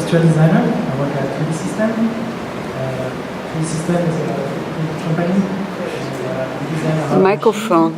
industrial designer. I work at 3Dsystems. 3Dsystems is a company. Microphone.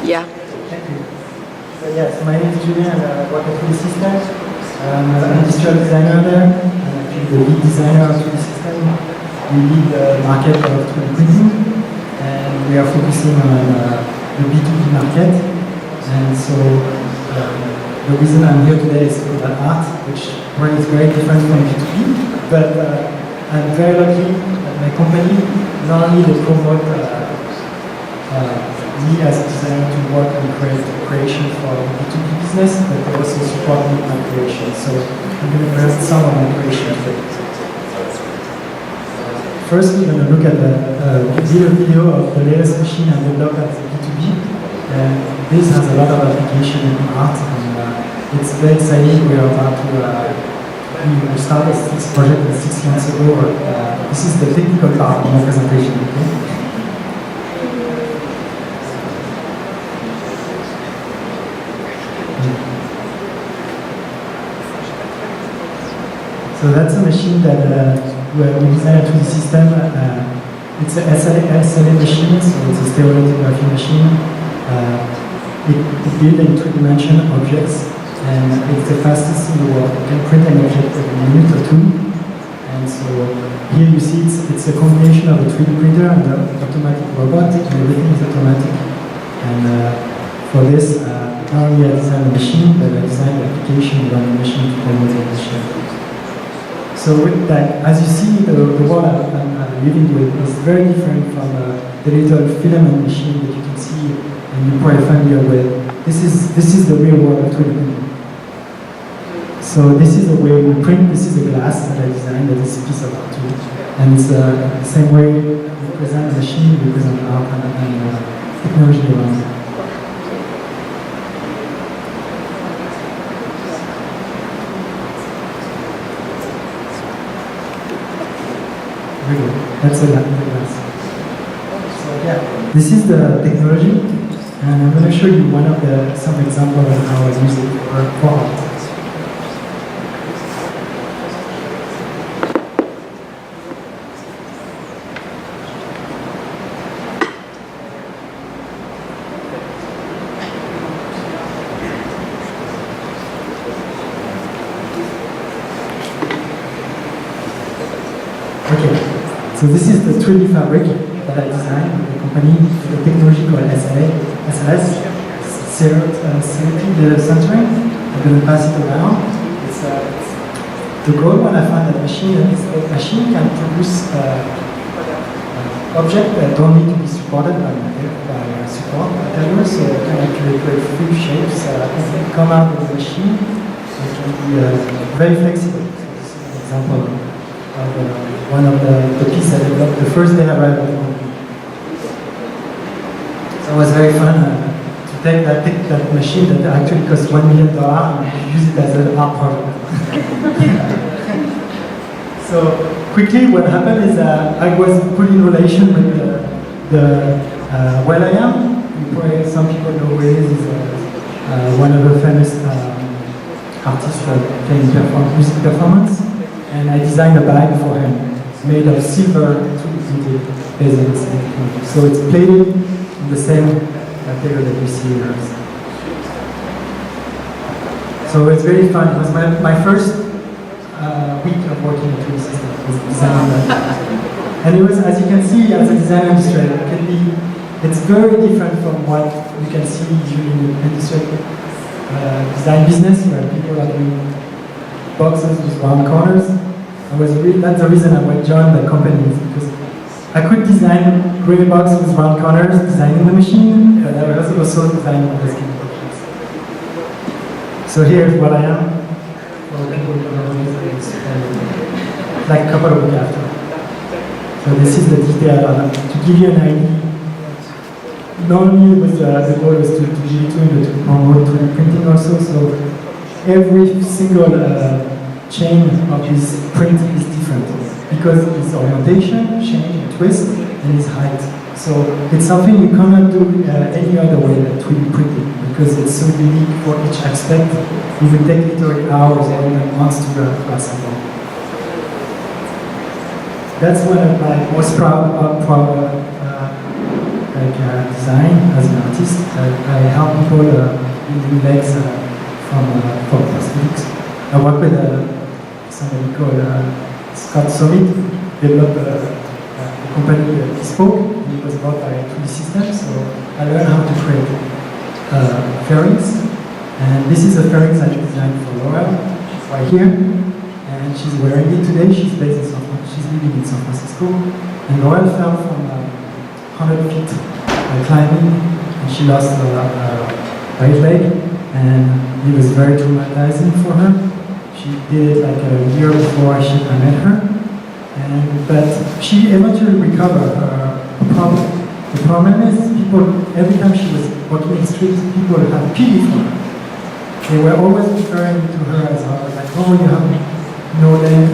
Yeah. Thank you. So yes, my name is Julien and I work at 3Dsystems. I'm an industrial designer there. I'm actually the lead designer of 3Dsystems. We lead the market of 3D printing and we are focusing on the B2B market. And so the reason I'm here today is for that art, which is very different from B2B, but I'm very lucky that my company, not only they promote me as a designer to work on creation for B2B business, but they also support me in my creation. So I'm going to present some of my creation today. First, we're going to look at the video of the latest machine I developed as a B2B. And this has a lot of application in art, and it's very exciting. We are about to we started this project 6 months ago. This is the technical part of my presentation. Okay? So that's a machine that we designed at 3Dsystems. It's an SLA machine, so it's a stereolithography machine. It builds in 3D objects, and it's the fastest in the world. You can print an object in a minute or two. And so here you see it's a combination of a 3D printer and an automatic robot, and everything is automatic. And for this, not only I designed the machine, but I designed the application around the machine to promote the machine. So with that, as you see, the world I'm living with is very different from the little filament machine that you can see and you're probably familiar with. This is the real world of 3D printing. So this is the way we print. This is a glass that I designed, that is a piece of art too. And it's the same way we present a machine, we present art and technology around it. Very good. That's a glass. So yeah, this is the technology, and I'm going to show you some examples of how I use it for art. Okay, so this is the 3D fabric that I designed with the company, the technology called SLS, Selective Centering. I'm going to pass it around. The goal when I found that machine is that the machine can produce objects that don't need to be supported by support materials, so it can actually create free shapes that can come out of the machine. It can be very flexible. So this is an example of one of the pieces I developed the first day I arrived at the company. So it was very fun to take that machine that actually cost $1 million and use it as an art project. So quickly what happened is I was put in relation with the Will.i.am. Some people know who he is. He's one of the famous artists playing music performance. And I designed a bag for him. It's made of silver 3D printed bezels. So it's plated in the same material that you see here. So it's very fun. It was my first week of working at 3Dsystems was designing that. And it was, as you can see, as a design illustrator, it's very different from what you can see usually in the industrial design business, where people are doing boxes with round corners. That's the reason I joined the company, because I could design gray boxes with round corners, designing the machine, but I was also designing the skin boxes. So here's what I am. Like a couple of weeks after. So this is the detail to give you an idea. Not only was the goal was to give you but to promote 3D printing also. So every single chain of this print is different because his orientation, change, twist, and his height. So it's something you cannot do any other way than 3D printing, because it's so unique for each aspect. It would take literally hours or even months to assemble. That's one of my most proud design as an artist. I help people building legs from prosthetics. I work with somebody called Scott Summit, developed a company Bespoke. It was bought by 3Dsystems, so I learned how to create fairings. And this is a fairings I designed for Laura. She's right here, and she's wearing it today. She's based in she's living in San Francisco. And Laura fell from 100 feet climbing, and she lost her right leg, and it was very traumatizing for her. She did it like a year before I met her, but she eventually recovered her problem. The problem is people, every time she was walking in the street, people had pity for her. They were always referring to her as like, oh, you have no limb,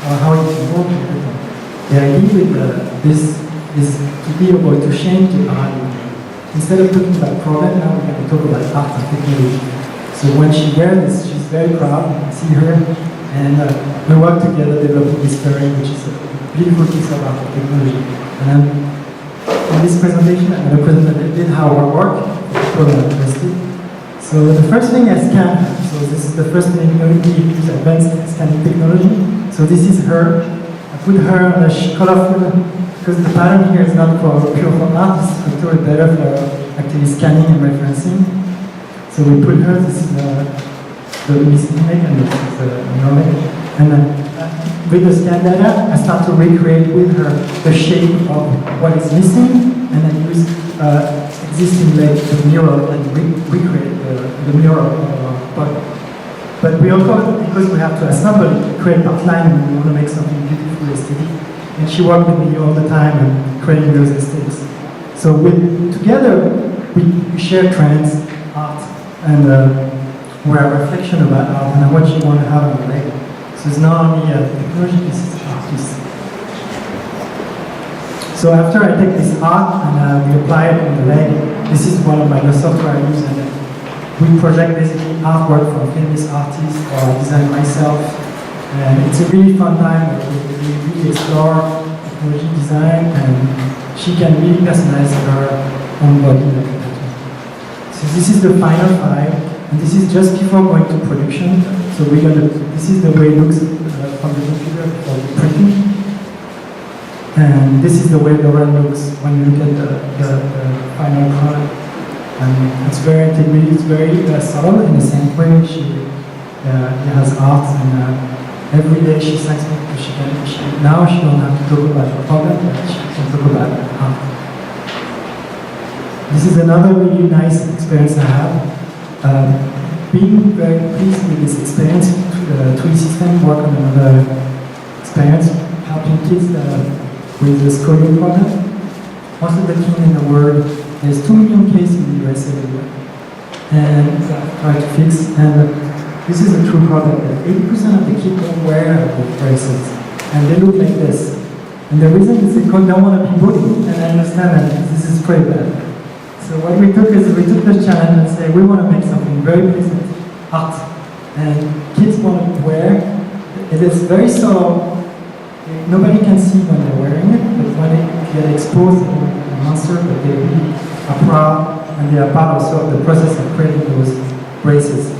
or how you can walk. The idea with this is to be able to change the paradigm. Instead of talking about problem, now we're going to talk about art and technology. So when she wears this, she's very proud. You can see her, and we work together developing this fairing, which is a beautiful piece of art and technology. And in this presentation, I'm going to present a little bit how I work for people who are interested. So the first thing I scan. So this is the first technology, we use advanced scanning technology. So this is her. I put her on a colorful, because the pattern here is not pure for art, it's actually better for actually scanning and referencing. So we put her, this is the missing leg, and this is the mirror leg. And with the scan data, I start to recreate with her the shape of what is missing, and then use existing leg to mirror and recreate the mirror of our body. But we also, because we have to assemble it, create part line, and we want to make something beautiful, aesthetic. And she worked with me all the time and creating those aesthetics. So together, we share trends, art, and we're a reflection about art and what you want to have on the leg. So it's not only a technology piece, it's an art piece. So after I take this art and we apply it on the leg, this is one of the software I use, and we project basically artwork from famous artists or I design myself. And it's a really fun time. We really explore technology design, and she can really personalize her own body like a tattoo. So this is the final file, and this is just before going to production. So this is the way it looks from the computer for the printing. And this is the way the run looks when you look at the final product. And it's very integrated, it's very subtle in the same way. She has art, and every day she thanks me because now she don't have to talk about her problem, but she can talk about art. This is another really nice experience I have. Being very pleased with this experience, 3Dsystems work on another experience, helping kids with the scoring problem. Most of the kids in the world, there's 2 million cases in the US every year, and try to fix. And this is a true problem that 80% of the kids don't wear the braces, and they look like this. And the reason is they don't want to be bullied, and I understand that this is pretty bad. So what we took is we took this challenge and said we want to make something very pleasant, art, and kids want to wear. It is very subtle. Nobody can see when they're wearing it, but when they get exposed, they're like a monster, but they really are proud, and they are part also of the process of creating those braces.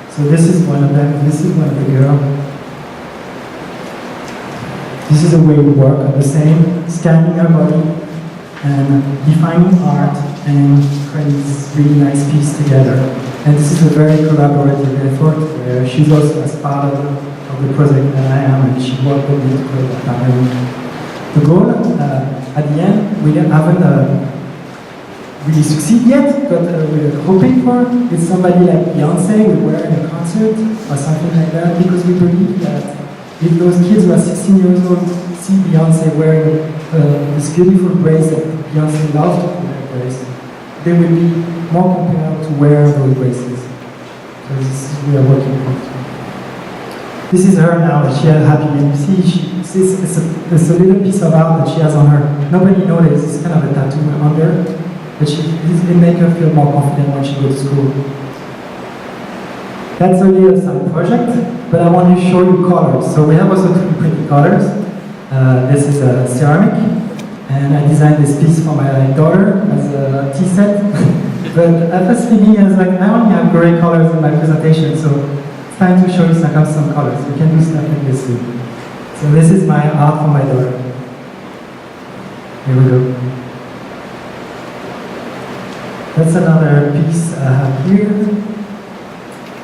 So this is one of them, this is one of the girls. This is the way we work on the same, scanning our body and defining art and creating this really nice piece together. And this is a very collaborative effort where she's also as part of the project that I am, and she worked with me to create that pattern. The goal, at the end, we haven't really succeed yet, but we're hoping for is somebody like Beyonce will wear in a concert or something like that, because we believe that if those kids who are 16 years old see Beyonce wearing this beautiful brace that Beyonce loves to wear brace, they will be more compelled to wear those braces. So this is what we are working on. This is her now. She has happy, and you see It's a little piece of art that she has on her. Nobody noticed. It's kind of a tattoo under, but it makes her feel more confident when she goes to school. That's only a side project, but I want to show you colors. So we have also 3D printed colors. This is a ceramic, and I designed this piece for my daughter as a tea set. But I was thinking, I was like, I only have gray colors in my presentation, so it's time to show you some colors. We can do stuff like this too. So this is my art for my daughter. Here we go. That's another piece I have here.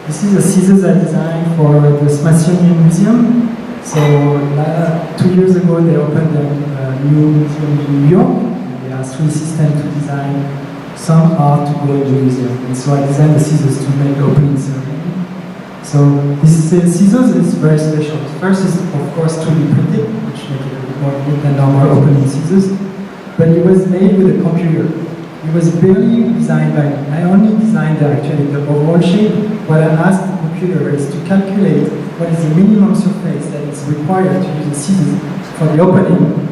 This is the scissors I designed for the Smithsonian Museum. So 2 years ago they opened a new museum in New York. They asked 3Dsystems to design some art to go in the museum. And so I designed the scissors to make the opening ceremony. So this scissors is very special. First is of course 3D printed, which makes it a bit more neat than normal opening scissors. But it was made with a computer. It was barely designed by, I only designed actually the overall shape. What I asked the computer is to calculate what is the minimum surface that is required to use the scissors for the opening.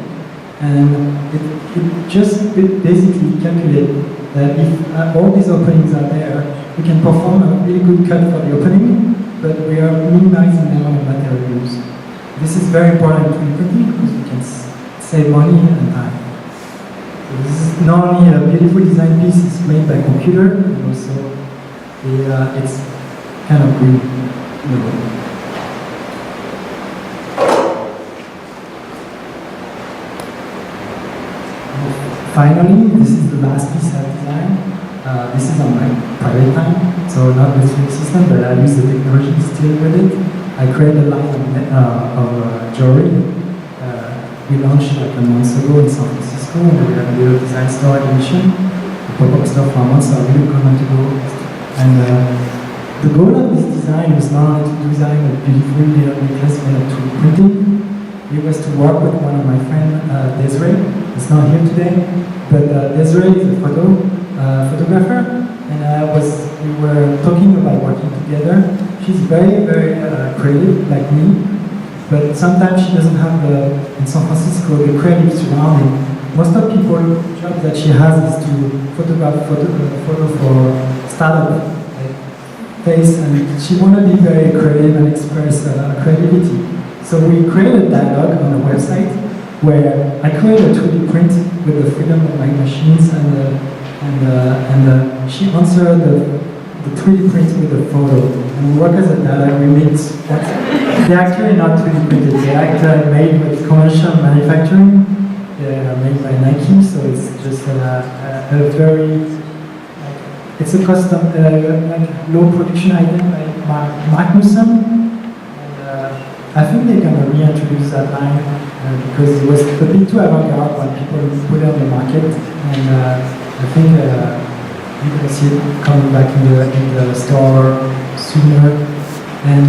And it just basically calculated that if all these openings are there, we can perform a really good cut for the opening, but we are minimizing the amount of material used. This is very important to printing because we can save money and time. This is not only a beautiful design piece, it's made by computer, and also it's kind of green. Finally, this is the last piece I designed. This is on my private time, so not with 3Dsystems, but I use the technology still with it. I created a line of jewelry. We launched like a month ago in San Francisco, and we have a little design store exhibition, a pop-up store for a month, so I really recommend to go. And the goal of this design was not only to design a beautiful little necklace made of 3D printing, it was to work with one of my friends, Desiree. It's not here today, but Desiree is a photographer, and we were talking about working together. She's very, very creative, like me. But sometimes she doesn't have in San Francisco, the creative surrounding. Most of the job that she has is to photograph photo for startup face, and she want to be very creative and express creativity. So we created a dialogue on the website where I created a 2D print with the freedom of my machines, and she answered the 3D print with a photo. And we work as a dialogue. We meet. They're actually not 3D printed. They're made with commercial manufacturing. They're made by Nike, so it's just a very, it's a custom, low production item by Magnuson. And I think they're going to reintroduce that line because it was a bit too avant-garde when people put it on the market. And I think you can see it coming back in the store sooner. And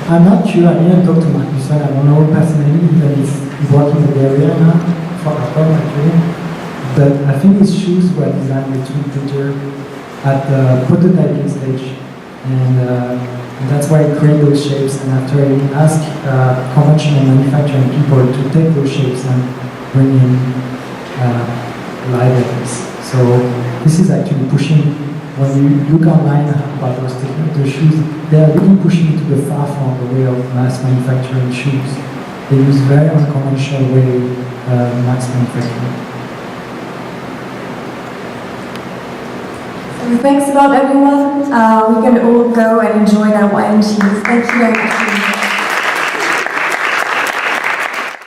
I'm not sure, I didn't talk to Magnuson, I don't know personally, but he's working in the area now for Apple actually. But I think his shoes were designed with 3D printer at the prototyping stage. And that's why he created those shapes, and after he asked conventional manufacturing people to take those shapes and bring in live items. So this is actually pushing. When you look online about those shoes, they are really pushing to the far from the way of mass manufacturing shoes. They use very unconventional way mass manufacturing. So thanks a lot, everyone. We can all go and enjoy that wine and cheese. Thank you very much.